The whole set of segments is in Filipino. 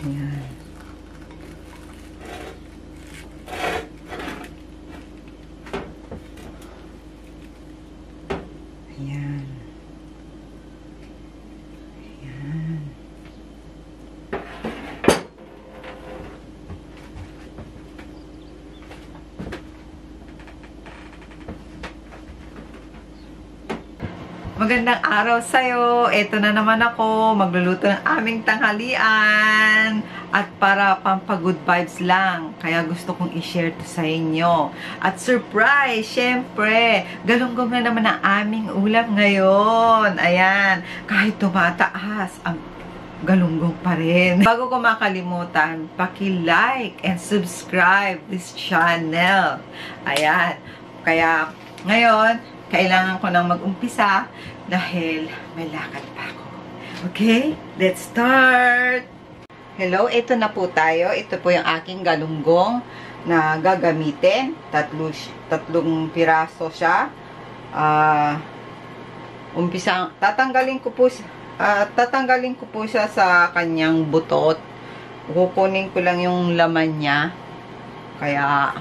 Ayan. Ayan. Ayan. Magandang araw sa'yo. Ito na naman ako. Magluluto ng aming tanghalian. At para pampagood vibes lang. Kaya gusto kong i-share to sa inyo. At surprise! Syempre, galunggong na naman ang aming ulam ngayon. Ayan. Kahit tumataas, ang galunggong pa rin. Bago ko makalimutan, paki-like and subscribe this channel. Ayan. Kaya, ngayon, kailangan ko nang mag-umpisa dahil may lakad pa ako. Okay? Let's start! Hello, ito na po tayo. Ito po yung aking galunggong na gagamitin. Tatlong piraso siya. Tatanggalin ko po siya sa kanyang butot. Kukunin ko lang yung laman niya. Kaya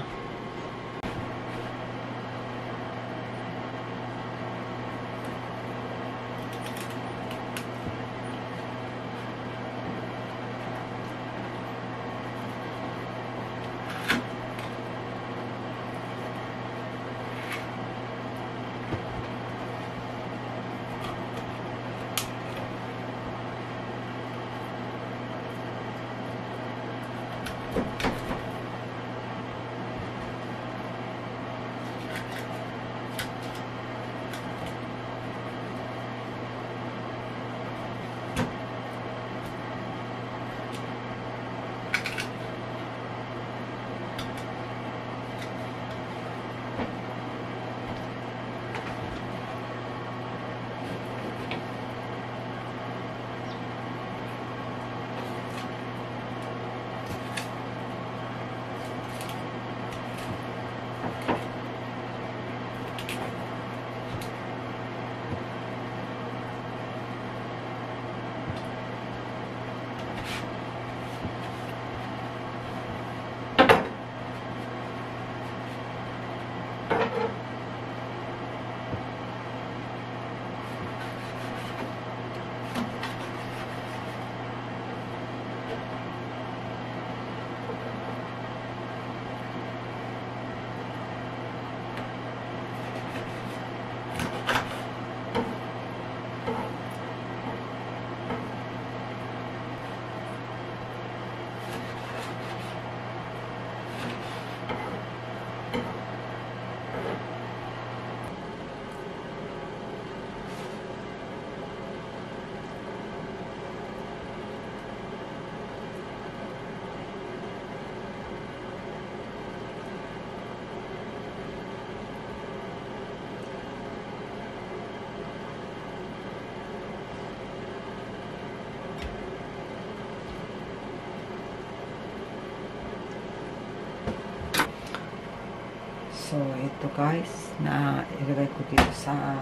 so, ito guys, na ilagay ko dito sa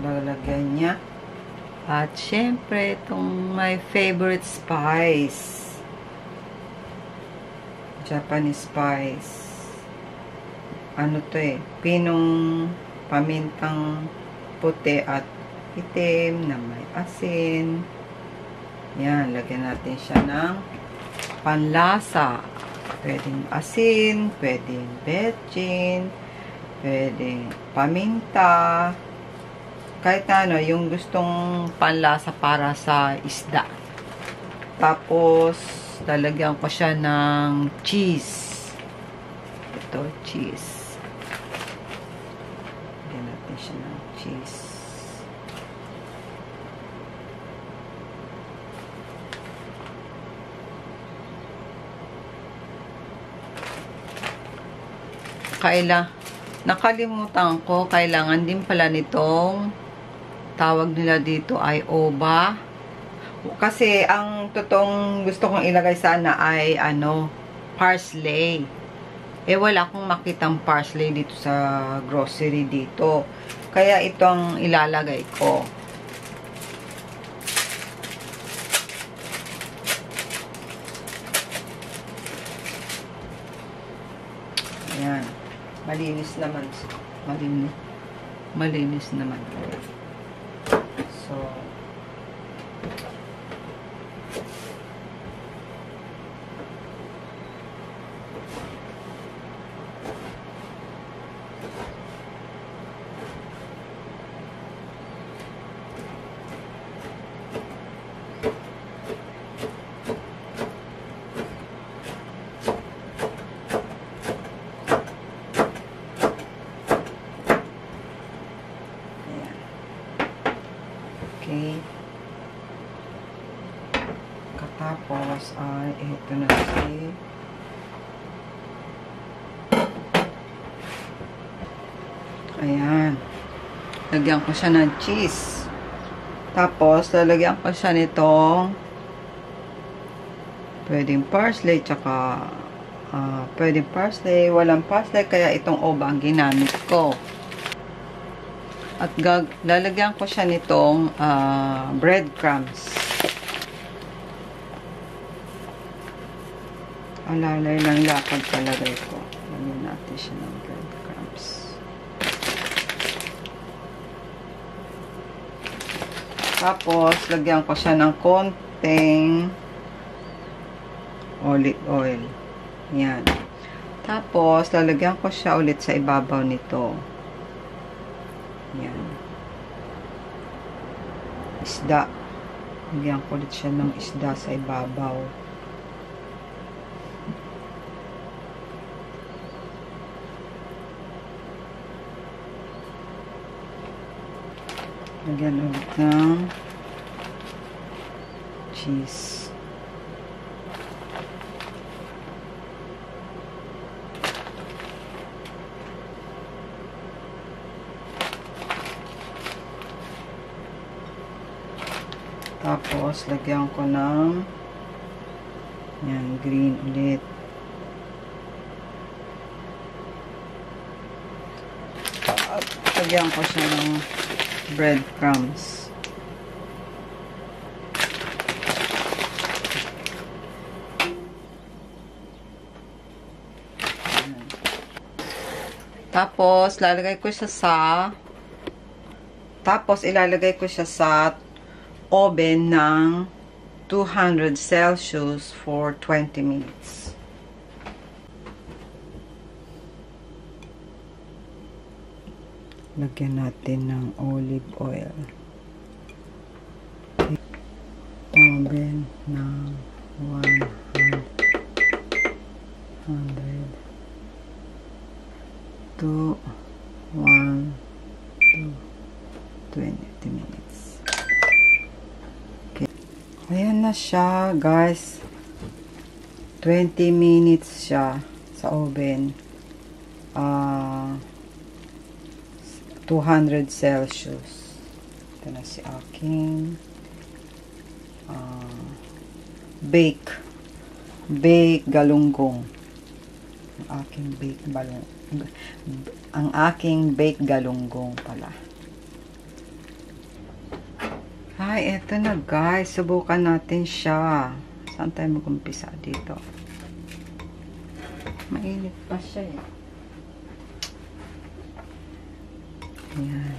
lalagyan niya. At syempre, itong my favorite spice. Japanese spice. Ano to eh? Pinong pamintang puti at itim na may asin. Yan, lagyan natin siya ng panlasa. Pwedeng asin, pwedeng betchin, pwedeng paminta, kahit ano, yung gustong panlasa para sa isda. Tapos, lalagyan ko siya ng cheese. Ito, cheese. Lagyan natin siya ng cheese. Nakalimutan ko, kailangan din pala nitong tawag nila dito ay oba. Kasi ang totoong gusto kong ilagay sana ay parsley. Eh wala akong makitang parsley dito sa grocery dito. Kaya ito ang ilalagay ko. Yan. Malinis naman. Malinis naman. So, okay. Katapos ay ito na si ayan. Lagyan ko siya ng cheese. Tapos lalagyan ko siya nitong pwedeng parsley tsaka pwedeng parsley, walang parsley kaya itong oba ang ginamit ko. At lalagyan ko siya nitong breadcrumbs. Alalay lang lakad palagay ko. Lagyan natin siya ng breadcrumbs. Tapos, lagyan ko siya ng konting olive oil. Yan. Tapos, lalagyan ko siya ulit sa ibabaw nito. Yan. Isda. Lagyan ko ulit siya ng isda sa ibabaw. Lagyan ulit ng cheese. Tapos, lagyan ko ng yan, green ulit. At lagyan ko siya ng breadcrumbs. Tapos, ilalagay ko siya sa oven ng 200 Celsius for 20 minutes. Lagyan natin ng olive oil. Oven ng 100 to 20 minutes. Ayan na siya, guys. 20 minutes siya sa oven. 200 Celsius. Ito na si aking bake galunggong. Ang aking bake galunggong pala. Ay, eto na guys. Subukan natin siya. Saan tayo mag-umpisa dito? Mainit pa siya eh. Ayan.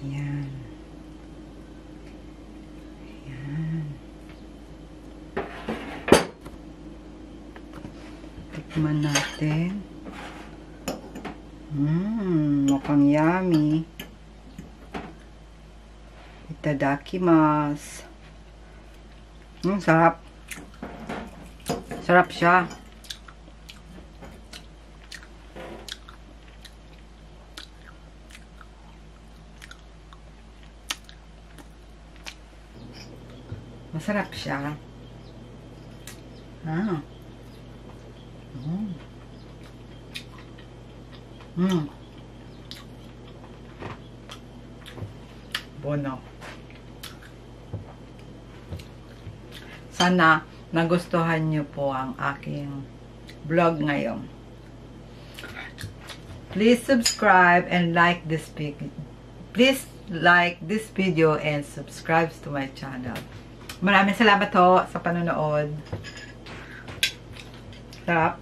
Ayan. Ayan. Tikman natin. Mukhang yummy. Itadakimasu. Sarap. Sarap siya. Masarap siya. Bono. Sana nagustuhan niyo po ang aking vlog ngayon. Please subscribe and like this video. Please like this video and subscribe to my channel. Maraming salamat ho sa panonood. Sarap.